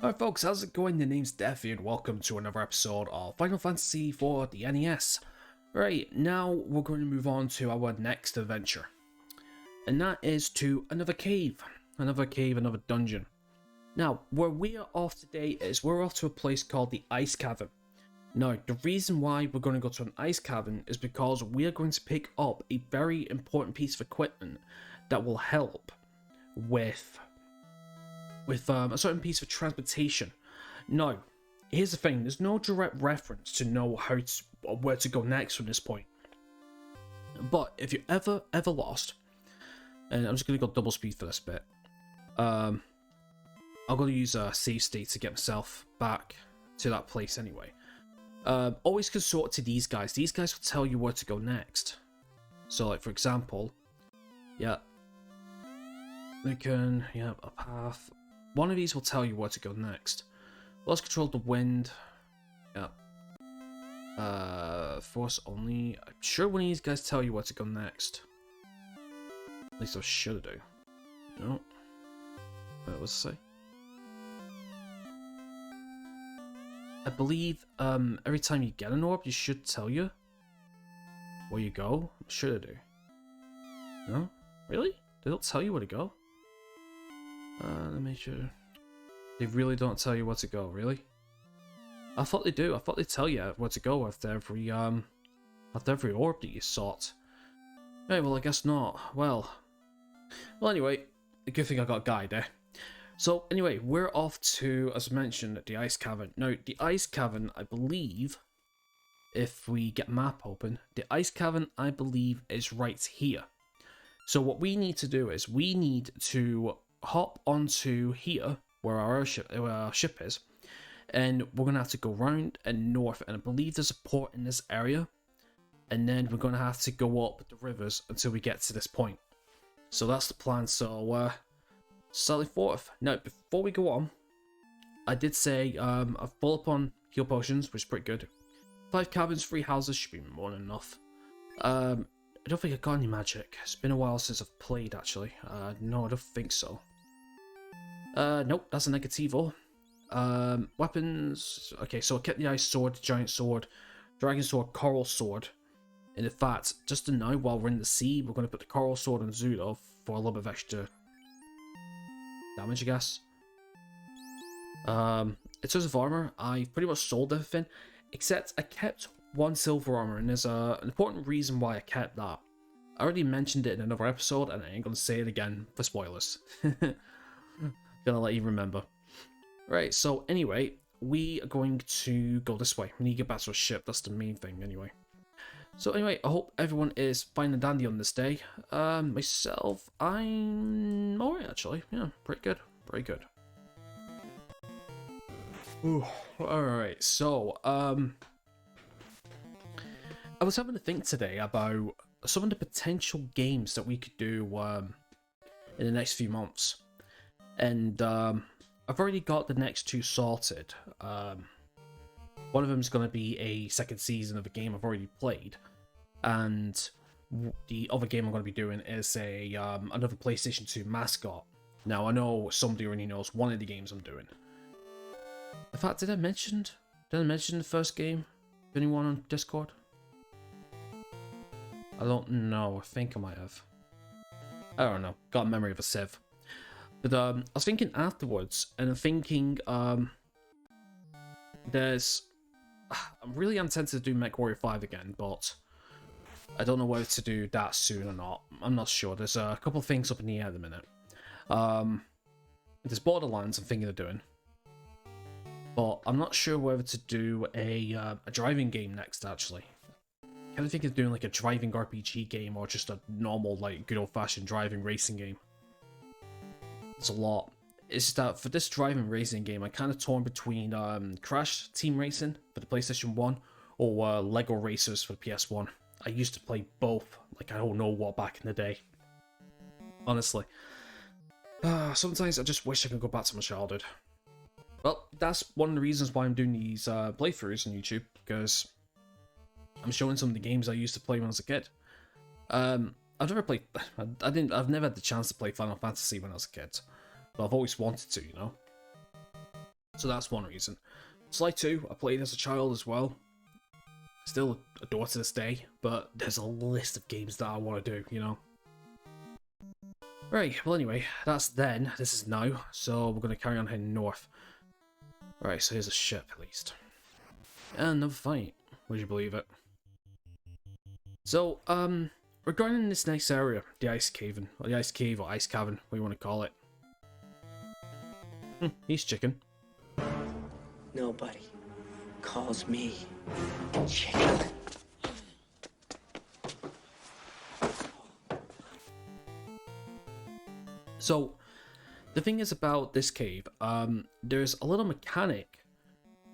Alright folks, how's it going? The name's Defi and welcome to another episode of Final Fantasy for the NES. Right, now we're going to move on to our next adventure. And that is to another cave, another dungeon. Now, where we are off today is we're off to a place called the Ice Cavern. Now, the reason why we're going to go to an ice cavern is because we are going to pick up a very important piece of equipment that will help with a certain piece of transportation. Now, here's the thing, there's no direct reference to know where to go next from this point. But if you're ever lost, and I'm just going to go double speed for this bit, I'm going to use a save state to get myself back to that place anyway. Always consort to these guys. These guys will tell you where to go next. So, like, for example, a path. One of these will tell you where to go next. Let's control the wind. Force only. I'm sure one of these guys tell you where to go next. At least I should do. No. What's it say? I believe every time you get an orb, you should tell you where you go. I'm sure they do. No? Really? They don't tell you where to go? Let me make sure. They really don't tell you where to go, really? I thought they do. I thought they'd tell you where to go after every orb that you sought. Right, well, I guess not. Well, anyway, a good thing I got a guide there. So, anyway, we're off to, as mentioned, the Ice Cavern. Now, the Ice Cavern, I believe, if we get map open, the Ice Cavern, I believe, is right here. So what we need to do is we need to hop onto here, where our ship is, and we're going to have to go round and north, and I believe there's a port in this area, and then we're going to have to go up the rivers until we get to this point. So that's the plan, so sally forth. Now, before we go on, I did say I've full up on heal potions, which is pretty good. 5 cabins, 3 houses should be more than enough. I don't think I got any magic. It's been a while since I've played, actually. No, I don't think so. Nope, that's a negativo. Weapons. Okay, so I kept the ice sword, giant sword, dragon sword, coral sword. And in fact, just to know, while we're in the sea, we're going to put the coral sword on Zudo for a little bit of extra damage, I guess. In terms of armor, I pretty much sold everything, except I kept 1 silver armor, and there's an important reason why I kept that. I already mentioned it in another episode, and I ain't gonna say it again for spoilers. Gonna let you remember. Right, so anyway, we are going to go this way. We need to get back to our ship, that's the main thing anyway. So anyway, I hope everyone is fine and dandy on this day. Myself, I'm alright actually. Yeah, pretty good. Pretty good. Ooh, alright, so, I was having to think today about some of the potential games that we could do in the next few months. And I've already got the next 2 sorted. One of them is going to be a second season of a game I've already played, and the other game I'm going to be doing is another PlayStation 2 mascot. Now I know somebody already knows one of the games I'm doing. In fact, did I mention the first game? Anyone on Discord? I don't know. I think I might have. I don't know. Got a memory of a sieve. But I was thinking afterwards, and I'm thinking I'm really tempted to do MechWarrior 5 again, but I don't know whether to do that soon or not. I'm not sure. There's a couple of things up in the air at the minute. There's Borderlands I'm thinking of doing, but I'm not sure whether to do a driving game next, actually. I kind of think of doing like a driving RPG game or just a normal, like, good old-fashioned driving racing game. It's a lot. It's just that for this driving racing game, I'm kind of torn between Crash Team Racing for the PlayStation 1 or Lego Racers for the PS1. I used to play both, like I don't know what, back in the day. Honestly. Sometimes I just wish I could go back to my childhood. Well, that's one of the reasons why I'm doing these playthroughs on YouTube, because I'm showing some of the games I used to play when I was a kid. I've never played. I've never had the chance to play Final Fantasy when I was a kid, but I've always wanted to, you know. So that's one reason. Sly 2, I played as a child as well. Still adore to this day, but there's a list of games that I want to do, you know? Right, well anyway, that's then, this is now, so we're going to carry on heading north. Right, so here's a ship at least. And another fight, would you believe it? So, regarding this next area, the ice cavern, or the ice cave, or ice cavern, what you want to call it. He's chicken. Nobody calls me chicken. So, the thing is about this cave, there's a little mechanic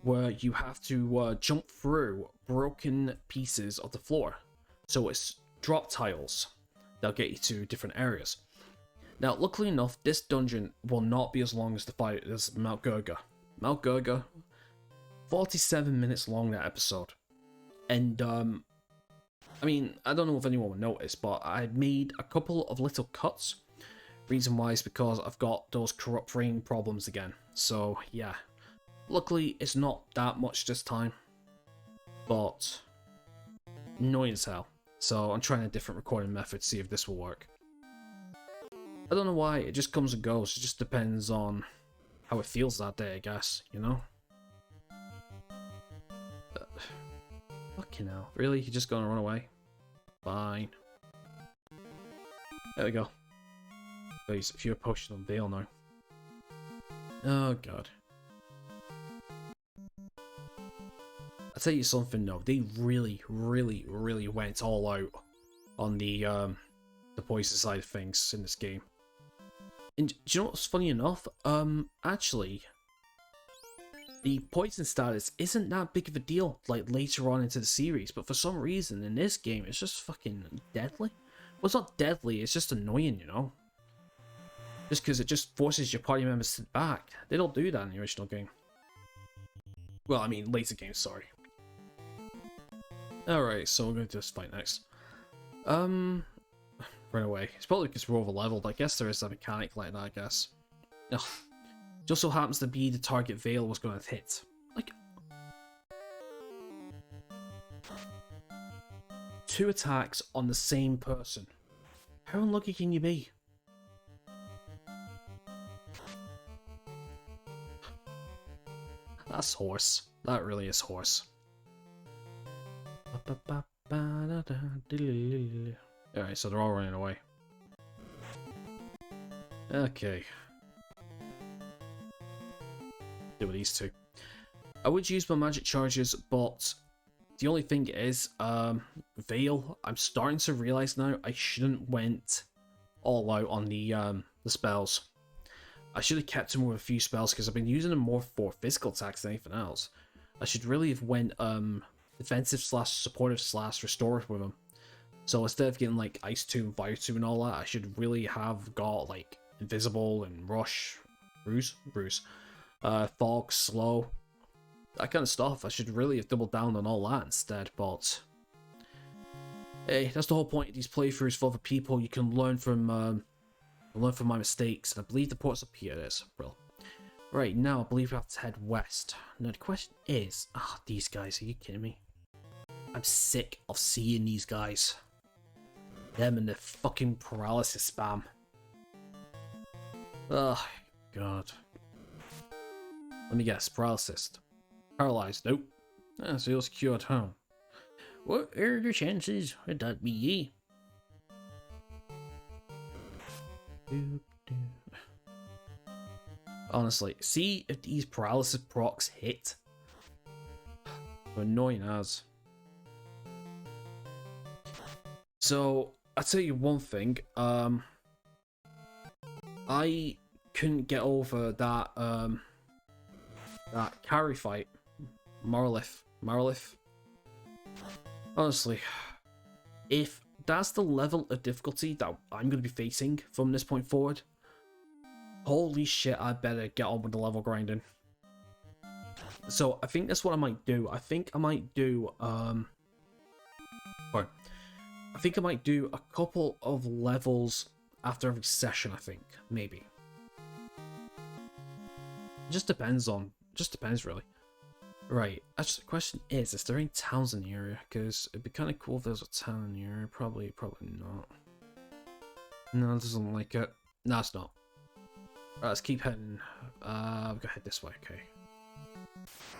where you have to jump through broken pieces of the floor. So it's drop tiles that'll get you to different areas. Now, luckily enough, this dungeon will not be as long as the fight as Mount Gurga. Mount Gurga, 47 minutes long that episode. And, I mean, I don't know if anyone will notice, but I made a couple of little cuts. Reason why is because I've got those corrupt frame problems again. So, yeah. Luckily, it's not that much this time. But annoying as hell. So I'm trying a different recording method to see if this will work. I don't know why, it just comes and goes. It just depends on how it feels that day, I guess, you know? Fucking hell. Really? You're just gonna run away? Fine. There we go. Please, if you're potion on Vale now. Oh god. I'll tell you something though, they really went all out on the poison side of things in this game. And do you know what's funny enough? Actually, the poison status isn't that big of a deal, like later on into the series, but for some reason in this game it's just fucking deadly. Well, it's not deadly, it's just annoying, you know? Just because it just forces your party members to sit back. They don't do that in the original game. Well, I mean, later games, sorry. Alright, so we're going to do this fight next. Run away. It's probably because we're over leveled. I guess there is a mechanic like that, I guess. Ugh. Just so happens to be the target Vale was going to hit. Like, 2 attacks on the same person. How unlucky can you be? That's horse. That really is horse. Alright, so they're all running away. Okay. Do with these two. I would use my magic charges, but the only thing is, Vale, I'm starting to realize now I shouldn't went all out on the spells. I should have kept them with a few spells because I've been using them more for physical attacks than anything else. I should really have went defensive slash supportive slash restorative with them. So instead of getting like Ice 2 and Fire 2 and all that, I should really have got like Invisible and Rush, Bruise, Fog, Slow, that kind of stuff. I should really have doubled down on all that instead, but hey, that's the whole point of these playthroughs for other people. You can learn from my mistakes, and I believe the port's up here. It is, bro. Right, now I believe we have to head west. Now the question is, these guys, are you kidding me? I'm sick of seeing these guys. Them and the fucking paralysis spam. Oh, God. Let me guess, paralysis. Paralyzed, nope. Feels cured, huh? What are the chances that that be ye? Honestly, see if these paralysis procs hit. They're annoying as. So, I'll tell you one thing, I couldn't get over that, that carry fight. Marlith. Honestly, if that's the level of difficulty that I'm going to be facing from this point forward, holy shit, I better get on with the level grinding. So, I think that's what I might do. I think I might do, a couple of levels after every session, I think. Maybe. It just depends on just depends, really. Right, actually, the question is there any towns in the area? Because it'd be kind of cool if there's a town in the area. Probably not. No, it doesn't like it. No, it's not. Right, let's keep heading. We've got to head this way, okay.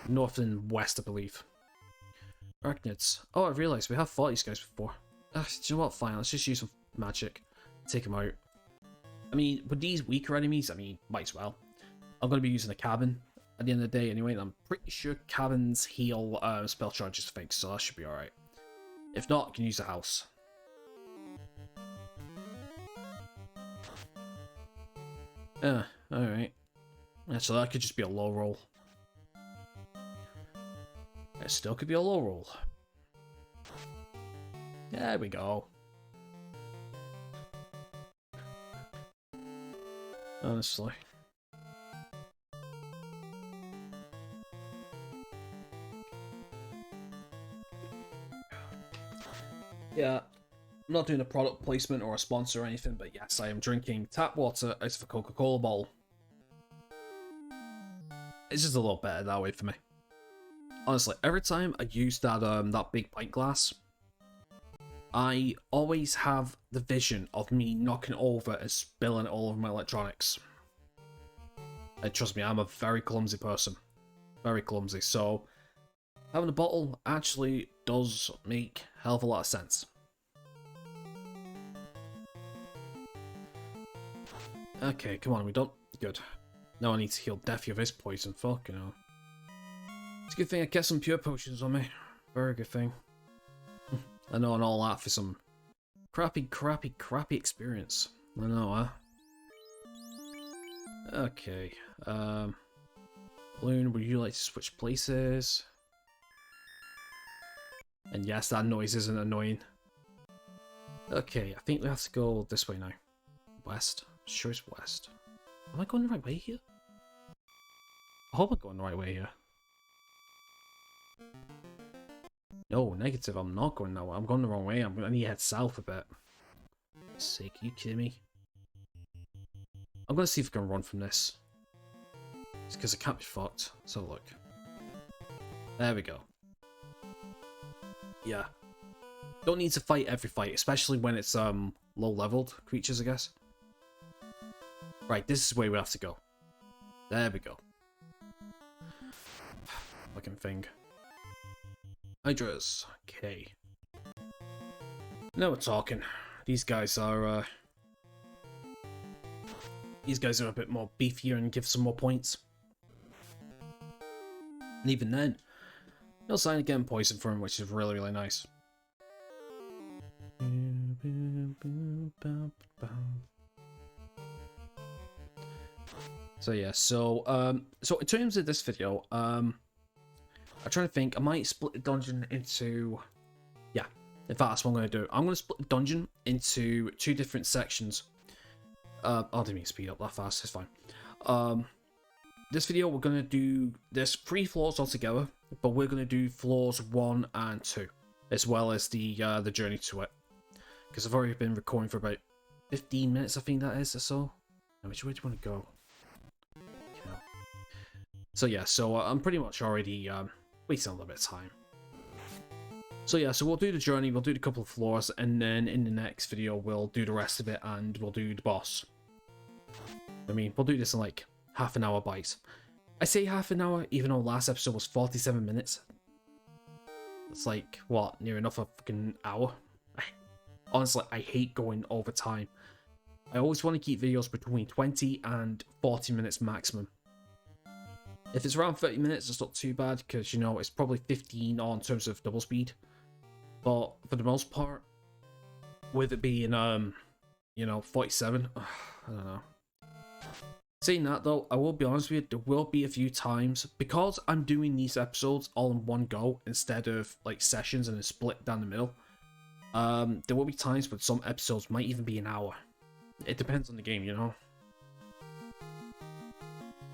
North and west, I believe. Arachnids. Oh, I realised we have fought these guys before. Do you know what? Fine, let's just use some magic. Take them out. I mean, with these weaker enemies, I mean, might as well. I'm going to be using a cabin at the end of the day anyway, and I'm pretty sure cabins heal spell charges things, so that should be alright. If not, I can use a house. Alright. So that could just be a low roll. It still could be a low roll. There we go. Honestly. Yeah, I'm not doing a product placement or a sponsor or anything, but yes, I am drinking tap water out of a Coca-Cola bottle. It's just a little better that way for me. Honestly, every time I use that big pint glass, I always have the vision of me knocking it over and spilling it all over my electronics. And trust me, I'm a very clumsy person. Very clumsy, so having a bottle actually does make a hell of a lot of sense. Okay, come on, we done? Good. Now I need to heal Deathy of his poison, fuck, you know. It's a good thing I kept some pure potions on me. Very good thing. I know, and all that for some crappy experience. I know, huh? Okay. Balloon, would you like to switch places? And yes, that noise isn't annoying. Okay, I think we have to go this way now. West. Sure it's west. Am I going the right way here? I hope I'm going the right way here. No, negative, I'm not going that way. I'm going the wrong way. I'm going to need to head south a bit. Sick, you kidding me? I'm going to see if I can run from this. It's because I can't be fucked. So look. There we go. Yeah. Don't need to fight every fight, especially when it's low leveled creatures, I guess. Right, this is where we have to go. There we go. Fucking thing. Hydras. Okay. Now we're talking. These guys are a bit more beefier and give some more points. And even then, no sign of getting poisoned from him, which is really, really nice. So yeah, so in terms of this video, I'm trying to think. I might split the dungeon into, yeah. In fact, that's what I'm going to do. I'm going to split the dungeon into 2 different sections. I didn't mean to speed up that fast. It's fine. This video we're going to do. There's 3 floors altogether, but we're going to do floors 1 and 2, as well as the journey to it. Because I've already been recording for about 15 minutes, I think that is, or so. Now, which way do you want to go? Okay. So yeah, so I'm pretty much already wasting a little bit of time. So yeah, so we'll do the journey, we'll do the couple of floors, and then in the next video we'll do the rest of it, and we'll do the boss. I mean, we'll do this in like half an hour bites. I say half an hour, even though last episode was 47 minutes. It's like, what, near enough a fucking hour? Honestly, I hate going over time. I always want to keep videos between 20 and 40 minutes maximum. If it's around 30 minutes, it's not too bad, because, you know, it's probably 15 on terms of double speed. But for the most part, with it being, you know, 47, I don't know. Saying that, though, I will be honest with you, there will be a few times, because I'm doing these episodes all in one go, instead of, like, sessions and a split down the middle. There will be times when some episodes might even be an hour. It depends on the game, you know.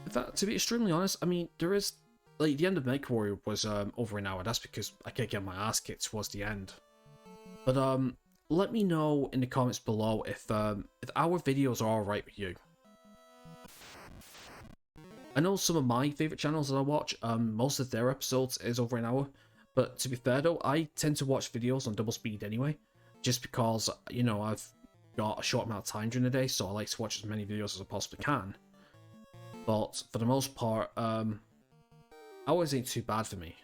In fact, to be extremely honest, I mean, there is, like, the end of MechWarrior was over an hour. That's because I kept getting my ass kicked towards the end. But let me know in the comments below if our videos are alright with you. I know some of my favorite channels that I watch, most of their episodes is over an hour. But to be fair though, I tend to watch videos on double speed anyway, just because, you know, I've got a short amount of time during the day, so I like to watch as many videos as I possibly can. But for the most part, hours ain't too bad for me.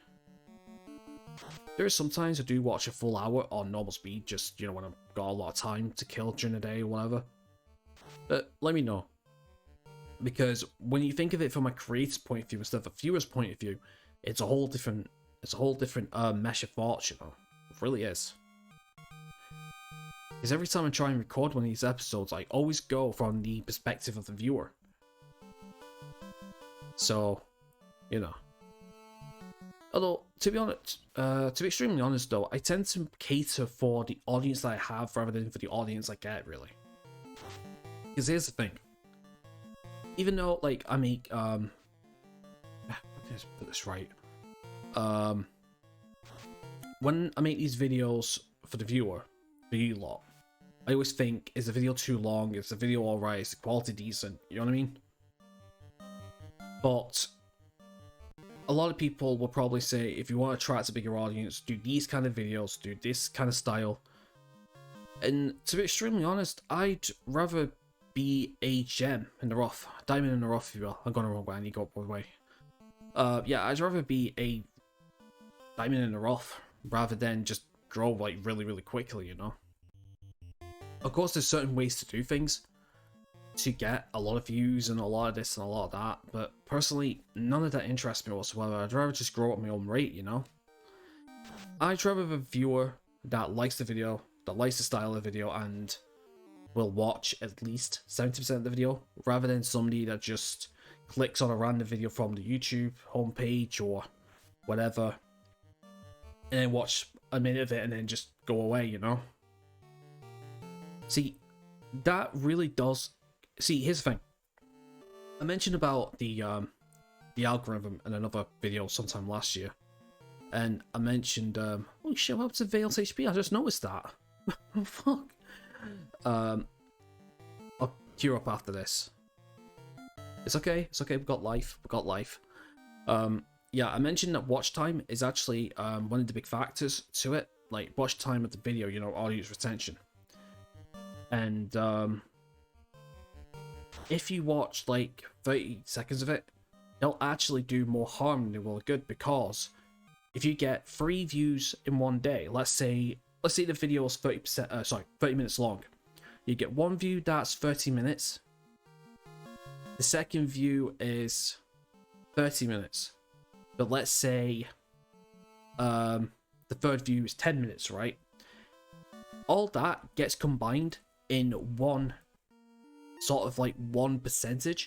There are sometimes I do watch a full hour on normal speed, just, you know, when I've got a lot of time to kill during the day or whatever. But let me know. Because when you think of it from a creator's point of view instead of a viewer's point of view, it's a whole different mesh of thoughts, you know. It really is. Because every time I try and record one of these episodes, I always go from the perspective of the viewer. So, you know. Although, to be honest, to be extremely honest though, I tend to cater for the audience that I have rather than for the audience I get, really. Because here's the thing. Even though, like, I make, let me just put this right. When I make these videos for the viewer, for you lot, I always think, is the video too long? Is the video alright? Is the quality decent? You know what I mean? But a lot of people will probably say, if you want to attract a bigger audience, do these kind of videos, do this kind of style. And to be extremely honest, I'd rather be a gem in the rough, diamond in the rough, if you will. I'm going the wrong way, I need to go up one way. Yeah, I'd rather be a diamond in the rough rather than just grow like really, really quickly, you know. Of course, there's certain ways to do things to get a lot of views and a lot of this and a lot of that, but personally, none of that interests me whatsoever. I'd rather just grow at my own rate, you know. I'd rather have a viewer that likes the video, that likes the style of the video, and will watch at least 70% of the video, rather than somebody that just clicks on a random video from the YouTube homepage or whatever, and then watch a minute of it and then just go away, you know? See, that really does... See, here's the thing. I mentioned about the algorithm in another video sometime last year, and I mentioned, oh shit, what happened to Vale's HP? I just noticed that. Oh, fuck. I'll queue up after this. It's okay, we've got life, yeah, I mentioned that watch time is actually one of the big factors to it, like watch time of the video, you know, audience retention. And if you watch like 30 seconds of it, it'll actually do more harm than it will good, because if you get 3 views in one day, let's say the video is 30 minutes long, you get 1 view that's 30 minutes, the second view is 30 minutes, but let's say the third view is 10 minutes, right? All that gets combined in one sort of like 1%,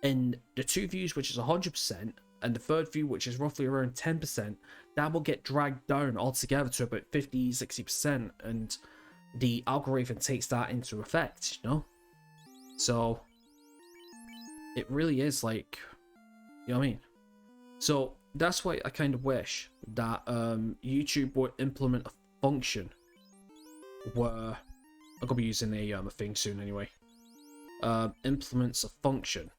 and the 2 views, which is 100%, and the third view, which is roughly around 10%, that will get dragged down altogether to about 50-60%, and the algorithm takes that into effect, you know? So it really is like, you know what I mean? So that's why I kind of wish that YouTube would implement a function where, I'm gonna be using a thing soon anyway, implements a function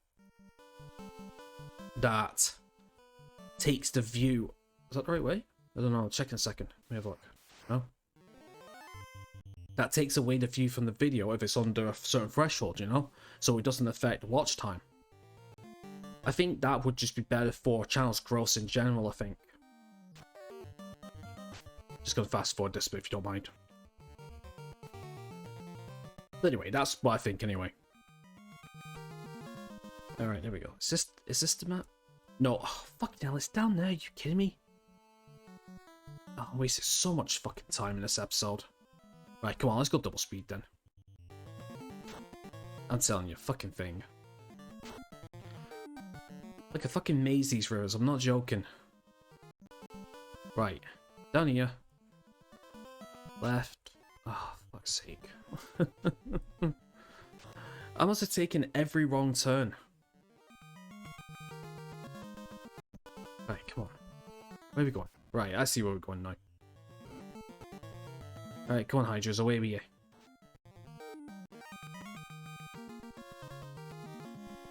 that takes the view. Is that the right way? I don't know, I'll check in a second. Let me have a look. No? That takes away the view from the video if it's under a certain threshold, you know? So it doesn't affect watch time. I think that would just be better for channels' growth in general, I think. Just gonna fast forward this bit if you don't mind. But anyway, that's what I think anyway. Alright, there we go. Is this the map? No, oh, fucking hell, it's down there, are you kidding me? Oh, I wasted so much fucking time in this episode. Right, come on, let's go double speed then. I'm telling you, fucking thing. Like a fucking maze, these rivers, I'm not joking. Right, down here. Left. Oh, fuck's sake. I must have taken every wrong turn. Right, come on. Where are we going? Right, I see where we're going now. Alright, come on, Hydras, away with you.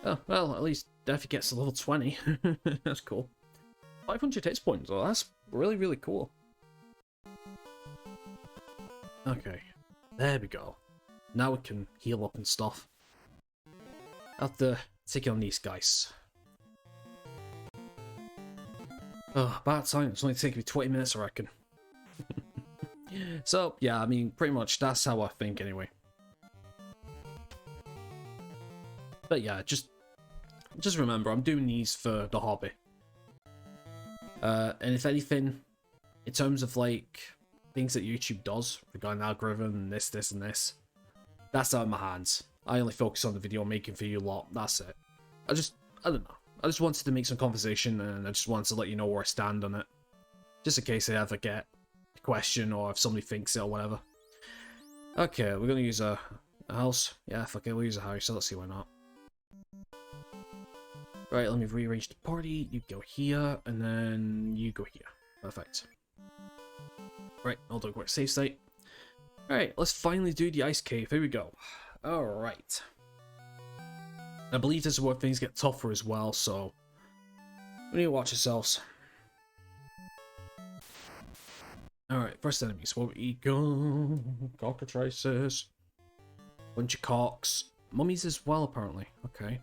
Oh, well, at least Deathie gets to level 20. That's cool. 500 hit points, oh, that's really, really cool. Okay, there we go. Now we can heal up and stuff. I'll have to take on these guys. Oh, bad time. It's only taking me 20 minutes, I reckon. So, yeah, I mean, pretty much that's how I think anyway. But yeah, just remember, I'm doing these for the hobby. And if anything, in terms of like things that YouTube does regarding algorithm and this, and this, that's out of my hands. I only focus on the video making for you lot. That's it. I don't know. I just wanted to make some conversation, and I just wanted to let you know where I stand on it, just in case I ever get a question or if somebody thinks it or whatever. Okay, we're gonna use a house. Yeah, fuck it, we'll use a house. So let's see why not. Right, let me rearrange the party. You go here, and then you go here. Perfect. Right, I'll do a quick save state. Alright, let's finally do the ice cave. Here we go. Alright. I believe this is where things get tougher as well, so we need to watch ourselves. Alright, first enemies. Where we go? Cockatrices. Bunch of cocks. Mummies as well, apparently. Okay.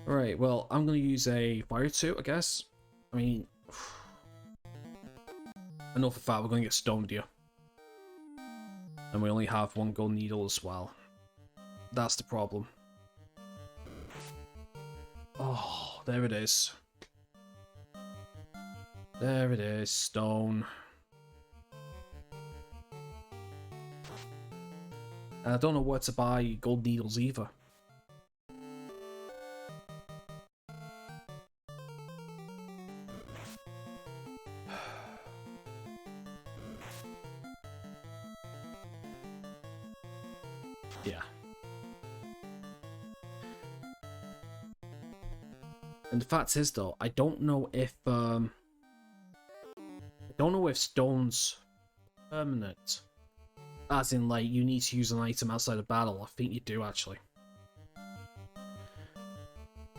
Alright, well, I'm going to use a fire suit, I guess. I mean, I know for a fact we're going to get stoned here. And we only have one gold needle as well. That's the problem. Oh, there it is. There it is, stone. And I don't know where to buy gold needles either. Yeah. And the fact is though, I don't know if stone's permanent. As in, like, you need to use an item outside of battle. I think you do, actually.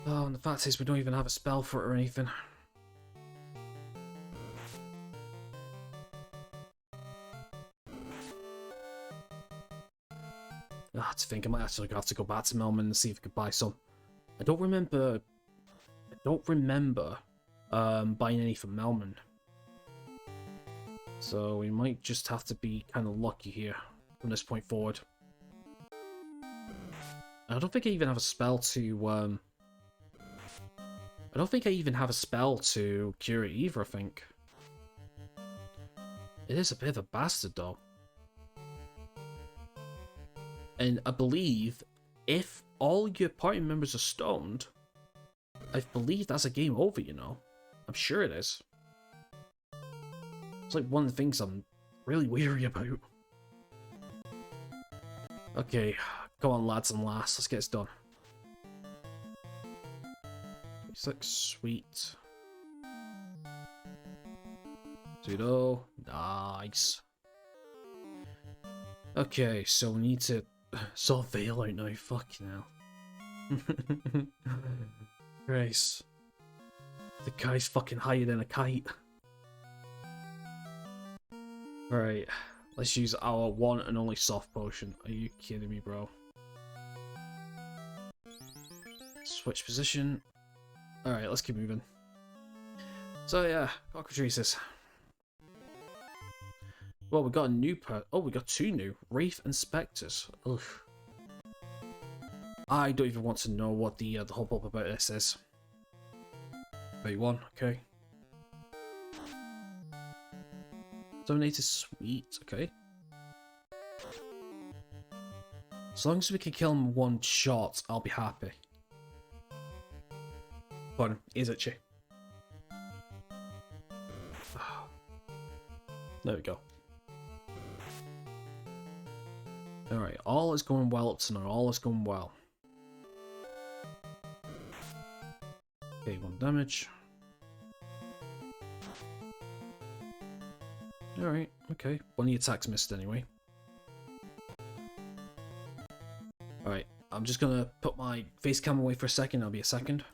Oh, and the fact is we don't even have a spell for it or anything. Ah, to think I might actually have to go back to Melman and see if I could buy some. I don't remember buying any from Melman. So we might just have to be kind of lucky here from this point forward. I don't think I even have a spell to I don't think I even have a spell to cure it either, I think. It is a bit of a bastard though. And I believe if all your party members are stoned, I believe that's a game over, you know. I'm sure it is. It's like one of the things I'm really weary about. Okay, come on lads and lass, let's get this done. 6, sweet. Pseudo, nice. Okay, so we need to sort Veil out now, fucking hell. Grace. The guy's fucking higher than a kite. Alright, let's use our one and only soft potion. Are you kidding me, bro? Switch position. Alright, let's keep moving. So yeah, cockatrices. Well, we got a new oh, we got 2 new. Wraith and Spectres. Ugh. I don't even want to know what the hubbub about this is. 31, okay. Dominated, sweet, okay. As long as we can kill him one shot, I'll be happy. Fun, is it, Chi? There we go. Alright, all is going well up to now, all is going well. Okay, 1 damage. Alright, okay. One of the attacks missed anyway. Alright, I'm just gonna put my face cam away for a second. I'll be a second.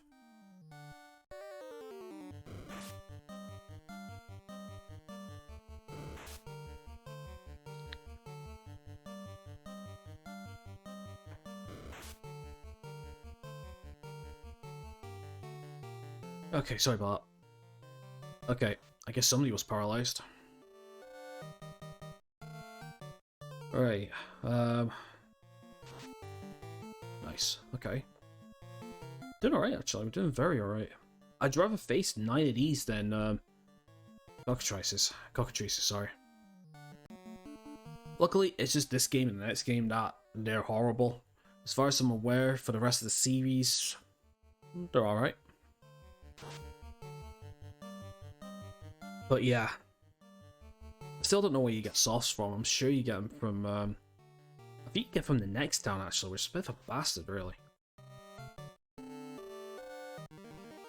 Okay, sorry about that. Okay, I guess somebody was paralyzed. Alright, nice, okay. Doing alright, actually. I'm doing very alright. I'd rather face 9 of these than, cockatrices, sorry. Luckily, it's just this game and the next game that they're horrible. As far as I'm aware, for the rest of the series, they're alright. But yeah, still don't know where you get sauce from. I'm sure you get them from, I think you get from the next town actually, which is a bit of a bastard, really.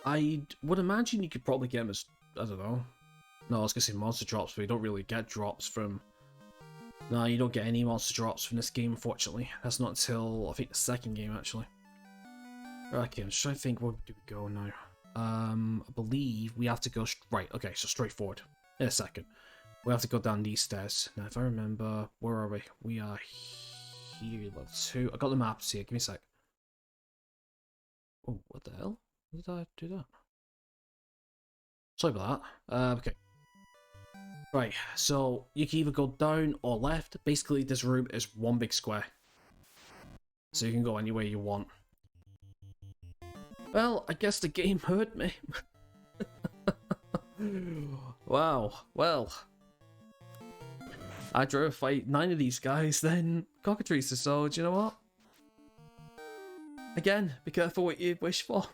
I would imagine you could probably get them as, I don't know. No, I was gonna say monster drops, but you don't really get drops from. No, you don't get any monster drops from this game, unfortunately. That's not until, I think, the second game, actually. Okay, I'm just trying to think, where do we go now? I believe we have to go, right, okay, so straight forward. In a second. We have to go down these stairs. Now, if I remember, where are we? We are here, level 2. I got the maps here, give me a sec. Oh, what the hell? When did I do that? Sorry about that. Okay. Right, so you can either go down or left. Basically, this room is one big square. So you can go anywhere you want. Well, I guess the game hurt me. Wow, well. I'd rather fight 9 of these guys than cockatrices, so do you know what? Again, be careful what you wish for.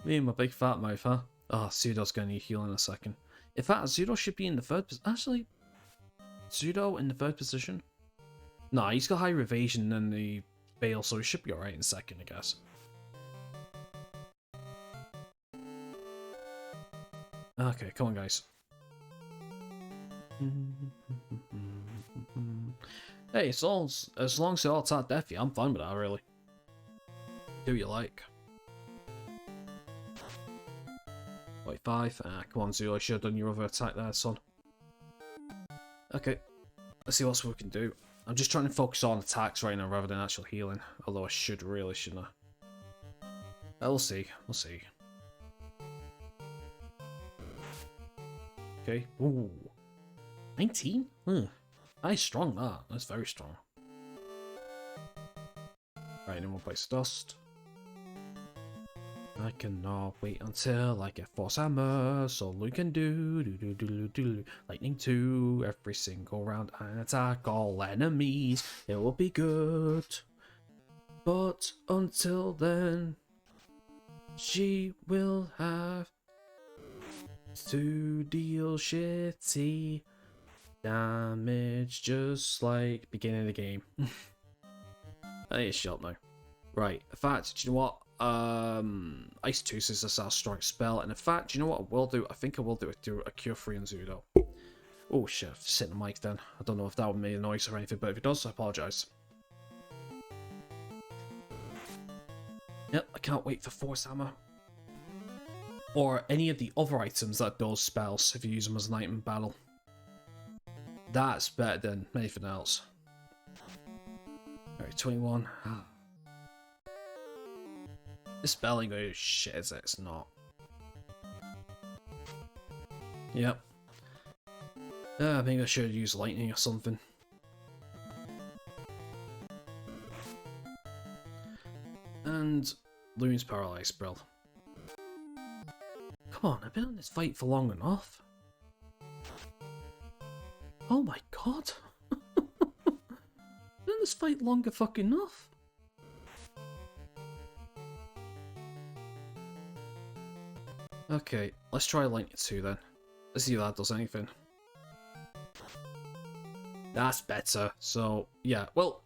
Me and my big fat mouth, huh? Oh, Pseudo's gonna need healing in a second. In fact, Pseudo should be in the third position. Actually, Pseudo in the third position? Nah, he's got higher evasion than the Bale, so he should be alright in a second, I guess. Okay, come on, guys. Hey, as long as they're all attack deathy, I'm fine with that, really. Do what you like. 45. Ah, come on, Zero. I should have done your other attack there, son. Okay. Let's see what else we can do. I'm just trying to focus on attacks right now rather than actual healing. Although I should really, shouldn't I? We'll see. We'll see. Okay. Ooh. 19? Nice, strong that. That's very strong. Right, then we'll place dust. I cannot wait until I get force hammer, so Luke can do lightning 2 every single round and attack all enemies. It will be good. But until then, she will have to deal shitty damage just like beginning of the game. I need a shot now. Right, in fact, do you know what? Ice 2 says that's our strike spell, and in fact, do you know what I will do? I think I will do a cure free on Zudo. Oh shit, I've just hit the mic then. I don't know if that would make a noise or anything, but if it does, I apologise. Yep, I can't wait for Force Hammer. Or any of the other items that does spells if you use them as an item in battle. That's better than anything else. Alright, 21. This spell ain't gonna do shit, is it? It's not. Yep. I think I should use lightning or something. And Loon's paralyzed, bro. Come on, I've been on this fight for long enough. Oh my god. Been in this fight longer fucking enough. Okay, let's try lightning 2 then. Let's see if that does anything. That's better. So, yeah, well,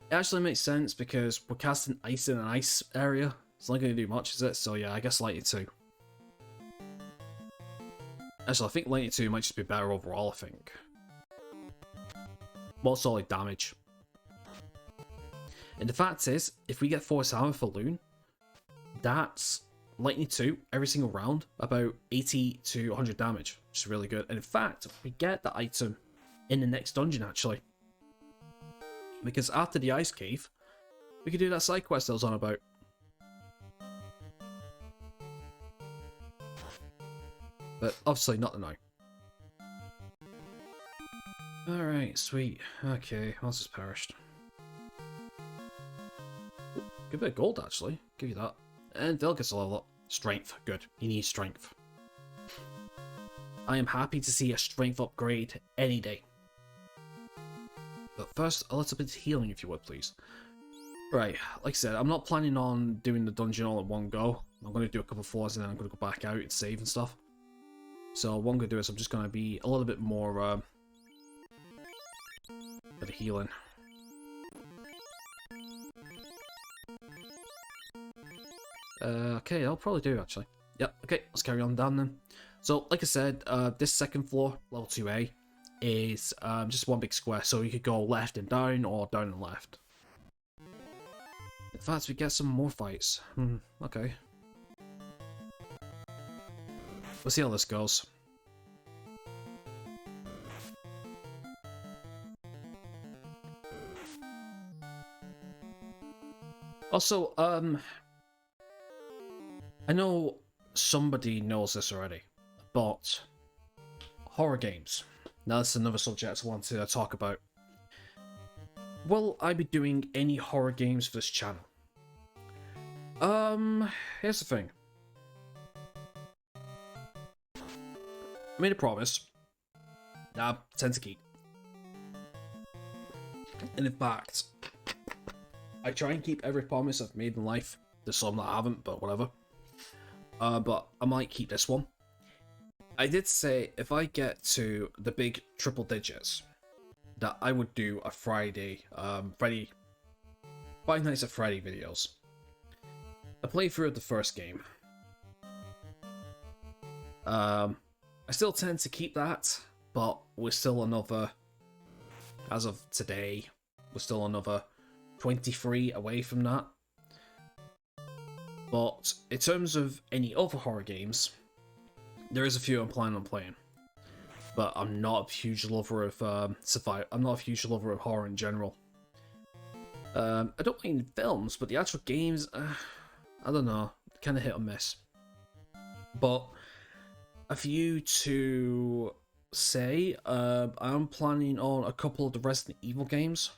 it actually makes sense because we're casting ice in an ice area. It's not going to do much, is it? So, yeah, I guess lightning 2. Actually, I think lightning 2 might just be better overall, I think. More solid damage. And the fact is, if we get Force Armor for Loon, that's Lightning 2 every single round, about 80 to 100 damage, which is really good. And in fact, we get the item in the next dungeon actually. Because after the Ice Cave, we can do that side quest I was on about. But obviously not now. Alright, sweet. Okay, else has perished. Ooh, good bit of gold actually, give you that. And Vil gets a level up. Strength, good. He needs strength. I am happy to see a strength upgrade any day. But first, a little bit of healing if you would, please. Right, like I said, I'm not planning on doing the dungeon all at one go. I'm going to do a couple floors and then I'm going to go back out and save and stuff. So what I'm going to do is I'm just going to be a little bit more bit of healing. Okay, I'll probably do actually. Yep, okay, let's carry on down then. So, like I said, this second floor, level 2A, is just one big square, so you could go left and down, or down and left. In fact, we get some more fights. Okay. We'll see how this goes. Also, I know somebody knows this already, but horror games. Now that's another subject I want to talk about. Will I be doing any horror games for this channel? Here's the thing. I made a promise that I tend to keep. And in fact, I try and keep every promise I've made in life. There's some that I haven't, but whatever. But I might keep this one. I did say if I get to the big triple digits, that I would do a Friday, Five Nights at Freddy videos. I played through the first game. I still tend to keep that, but we're still another, as of today, we're still another 23 away from that. But in terms of any other horror games, there is a few I'm planning on playing. But I'm not a huge lover of I'm not a huge lover of horror in general. I don't mind films, but the actual games, I don't know, kind of hit or miss. But a few to say, I'm planning on a couple of the Resident Evil games.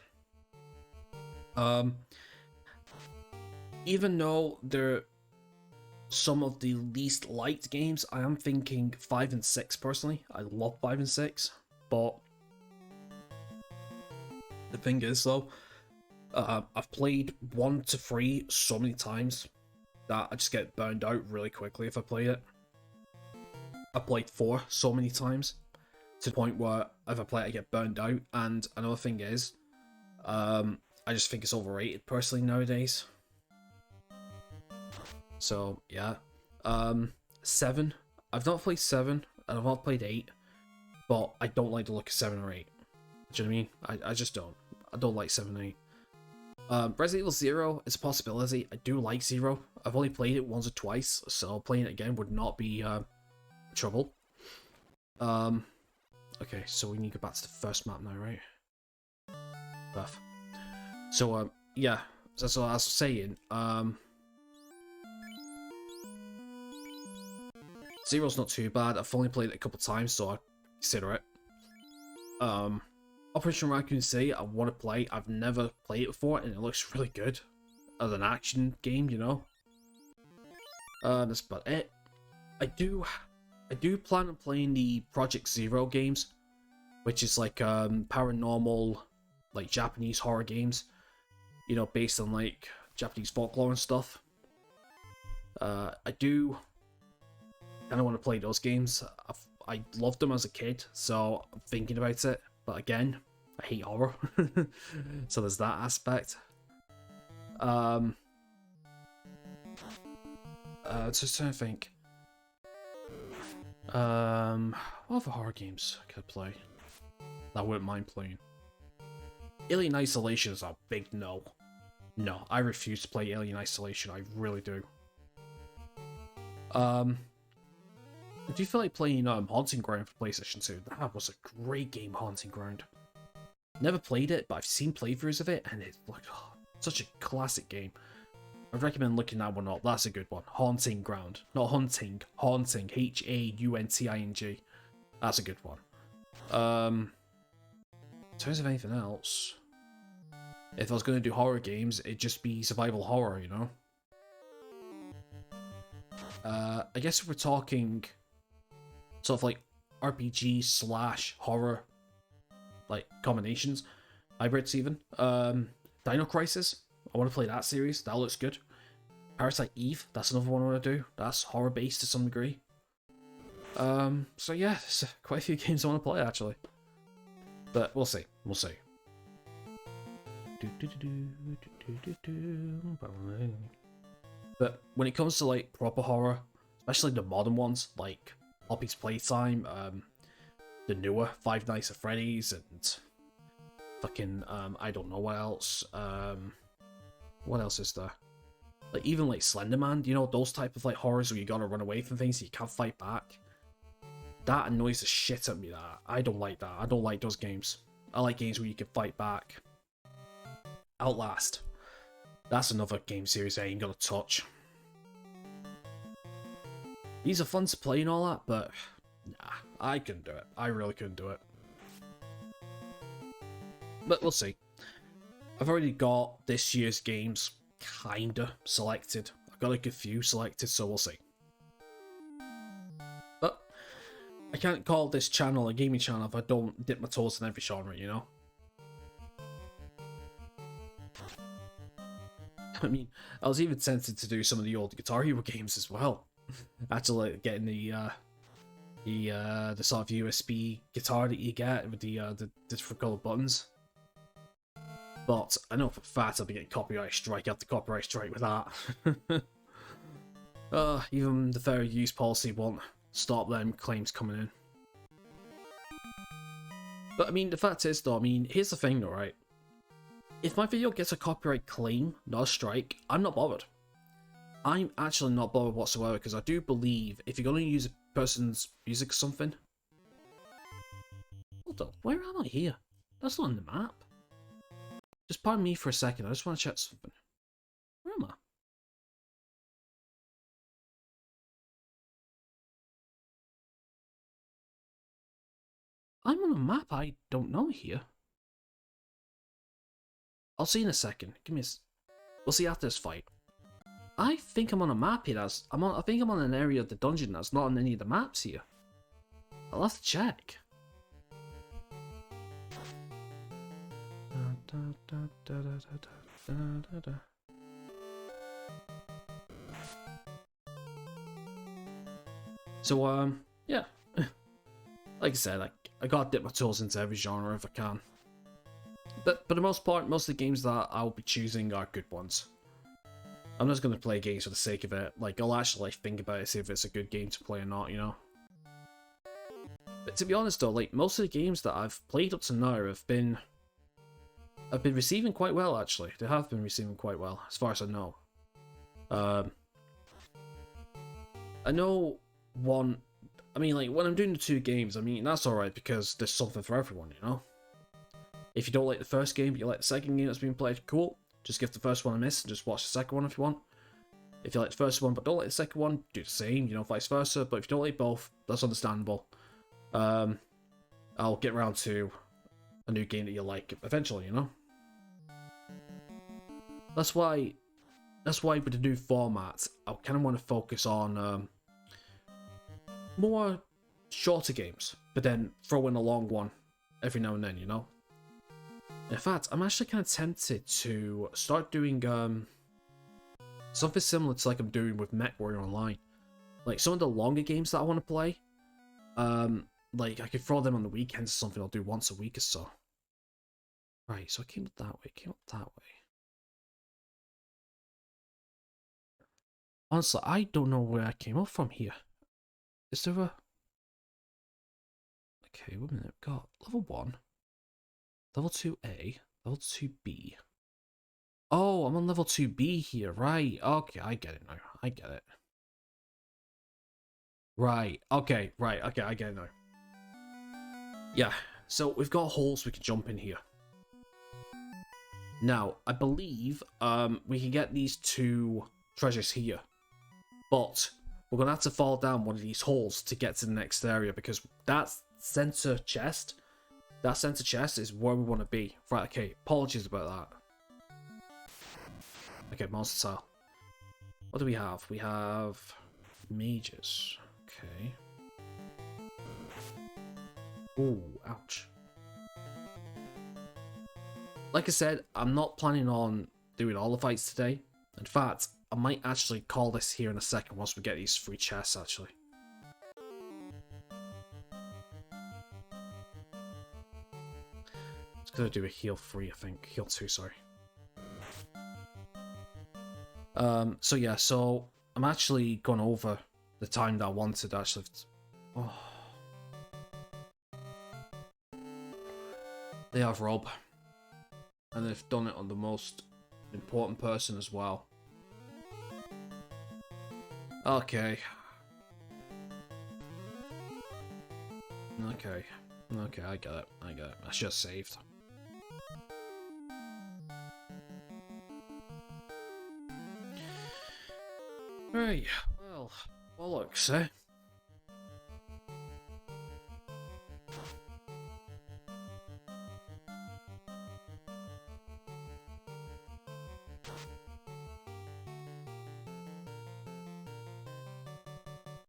Even though they're some of the least liked games, I am thinking 5 and 6 personally. I love 5 and 6, but the thing is though, I've played 1 to 3 so many times that I just get burned out really quickly if I play it. I played 4 so many times to the point where if I play it I get burned out. And another thing is, I just think it's overrated personally nowadays. So yeah, 7. I've not played 7 and I've not played 8, but I don't like the look of 7 or 8. Do you know what I mean? I just don't. I don't like 7 and 8. Resident Evil 0 is a possibility. I do like 0. I've only played it once or twice, so playing it again would not be trouble. Okay, so we need to go back to the first map now, right? Buff. So yeah, so as I was saying, Zero's not too bad. I've only played it a couple times, so I consider it. Operation Raccoon City, I want to play. I've never played it before, and it looks really good as an action game, you know. That's about it. I do plan on playing the Project Zero games, which is like paranormal, like Japanese horror games, you know, based on like Japanese folklore and stuff. I do kind of want to play those games. I loved them as a kid, so I'm thinking about it. But again, I hate horror, so there's that aspect. Just trying to think. What other horror games could I play that I wouldn't mind playing? Alien Isolation is a big no. No, I refuse to play Alien Isolation. I really do. Do you feel like playing Haunting Ground for PlayStation 2? That was a great game, Haunting Ground. Never played it, but I've seen playthroughs of it, and it's like such a classic game. I'd recommend looking that one up. That's a good one. Haunting Ground, not hunting. Haunting, Haunting. That's a good one. In terms of anything else, if I was going to do horror games, it'd just be survival horror, you know. I guess if we're talking sort of like RPG / horror, like combinations, hybrids even. Dino Crisis, I want to play that series. That looks good. Parasite Eve, that's another one I want to do. That's horror based to some degree. So yeah, there's quite a few games I want to play actually. But we'll see. We'll see. But when it comes to like proper horror, especially the modern ones like Poppy's Playtime, the newer Five Nights at Freddy's, and fucking I don't know what else. What else is there? Like even like Slender Man, you know, those type of like horrors where you gotta run away from things, you can't fight back. That annoys the shit out of me. That I don't like that. I don't like those games. I like games where you can fight back. Outlast. That's another game series I ain't gonna touch. These are fun to play and all that, but nah, I couldn't do it. I really couldn't do it. But we'll see. I've already got this year's games kinda selected. I've got a good few selected, so we'll see. But I can't call this channel a gaming channel if I don't dip my toes in every genre, you know? I mean, I was even tempted to do some of the old Guitar Hero games as well. Actually, like, getting the sort of USB guitar that you get with the different colored buttons. But I know for a fact I'll be getting copyright strike after copyright strike with that. Even the fair use policy won't stop them claims coming in. But I mean, the fact is though, I mean, here's the thing though, right? If my video gets a copyright claim, not a strike, I'm not bothered. I'm actually not bothered whatsoever, because I do believe if you're going to use a person's music or something... Hold on, where am I here? That's not on the map. Just pardon me for a second, I just want to check something. Where am I? I'm on a map I don't know here. I'll see in a second. Give me a... We'll see after this fight. I think I'm on a map here. I think I'm on an area of the dungeon that's not on any of the maps here. I'll have to check. So yeah. Like I said, I gotta dip my toes into every genre if I can. But for the most part, most of the games that I'll be choosing are good ones. I'm not just going to play games for the sake of it. Like, I'll actually think about it, see if it's a good game to play or not, you know? But to be honest though, like, most of the games that I've played up to now have been receiving quite well, actually. They have been receiving quite well, as far as I know. I know one... I mean, like, when I'm doing the two games, I mean, that's alright, because there's something for everyone, you know? If you don't like the first game, but you like the second game that's being played, cool. Just give the first one a miss and just watch the second one if you want. If you like the first one but don't like the second one, do the same, you know, vice versa. But if you don't like both, that's understandable. I'll get around to a new game that you like eventually, you know? That's why with the new format, I kind of want to focus on more shorter games, but then throw in a long one every now and then, you know? In fact, I'm actually kind of tempted to start doing something similar to like I'm doing with MechWarrior Online. Like some of the longer games that I want to play, like I could throw them on the weekends or something. I'll do once a week or so. Right, so I came up that way. Honestly, I don't know where I came up from here. Is there a... Okay, wait a minute. We've got level 1. Level 2A, level 2B. Oh, I'm on level 2B here, right. Okay, I get it now. I get it. Right, okay, I get it now. Yeah, so we've got holes we can jump in here. Now, I believe we can get these 2 treasures here. But we're going to have to fall down one of these holes to get to the next area, because that center chest is where we want to be. Right, okay, apologies about that. Okay, monster tile. What do we have? We have mages. Okay. Ooh, ouch. Like I said, I'm not planning on doing all the fights today. In fact, I might actually call this here in a second once we get these 3 chests, actually. It's gonna do a heal 3, I think. Heal 2, sorry. So yeah, so I'm actually gone over the time that I wanted, actually. Oh. They have Rob. And they've done it on the most important person as well. Okay. Okay, I get it. I should have saved. Right, well, bollocks, eh?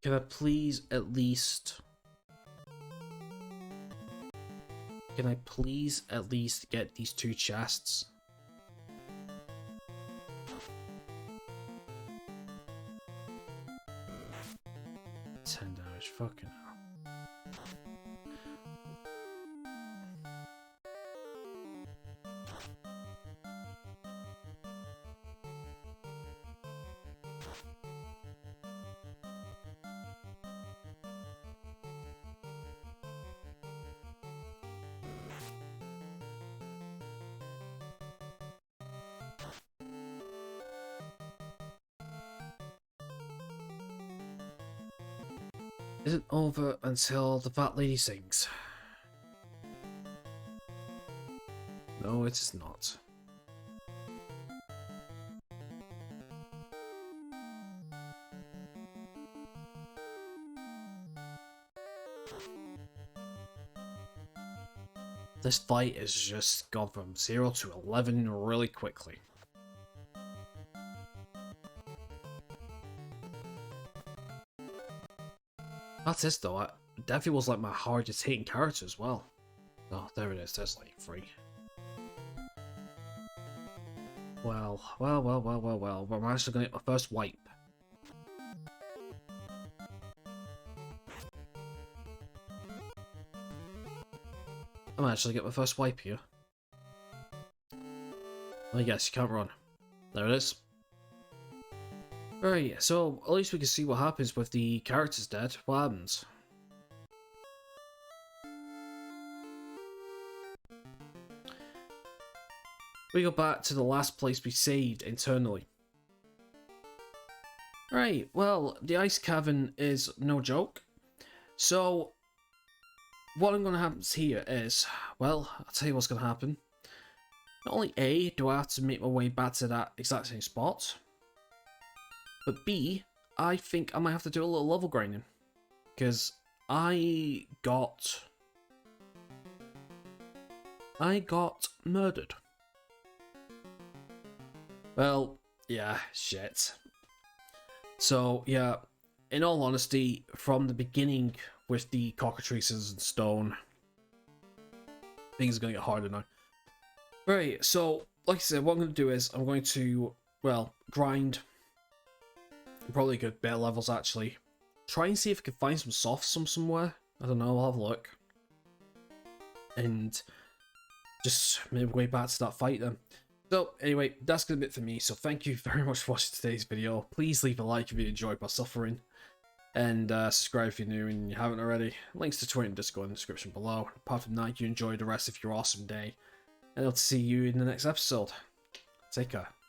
Can I please at least... Can I please at least get these 2 chests? $10, fucking hell. Isn't over until the fat lady sings. No, it is not. This fight has just gone from 0 to 11 really quickly. That's it though, Devi was like my hardest hitting character as well. Oh, there it is, there's like 3. Well, I'm actually gonna get my first wipe. I'm actually get my first wipe here. I guess you can't run. There it is. Right, so at least we can see what happens with the characters dead. What happens? We go back to the last place we saved internally. Right, well, the ice cavern is no joke. So, what I'm going to happen here is, well, I'll tell you what's going to happen. Not only A, do I have to make my way back to that exact same spot, but B, I think I might have to do a little level grinding. Because I got murdered. Well, yeah, shit. So, yeah, in all honesty, from the beginning with the cockatrices and stone, things are going to get harder now. Right, so, like I said, what I'm going to do is, I'm going to, well, grind. Probably a good bit of levels, actually. Try and see if I can find some softs somewhere. I don't know, I'll have a look. And just maybe way back to that fight then. So, anyway, that's going to be it for me. So, thank you very much for watching today's video. Please leave a like if you enjoyed my suffering. And subscribe if you're new and you haven't already. Links to Twitter and Discord in the description below. Apart from that, you enjoy the rest of your awesome day. And I'll see you in the next episode. Take care.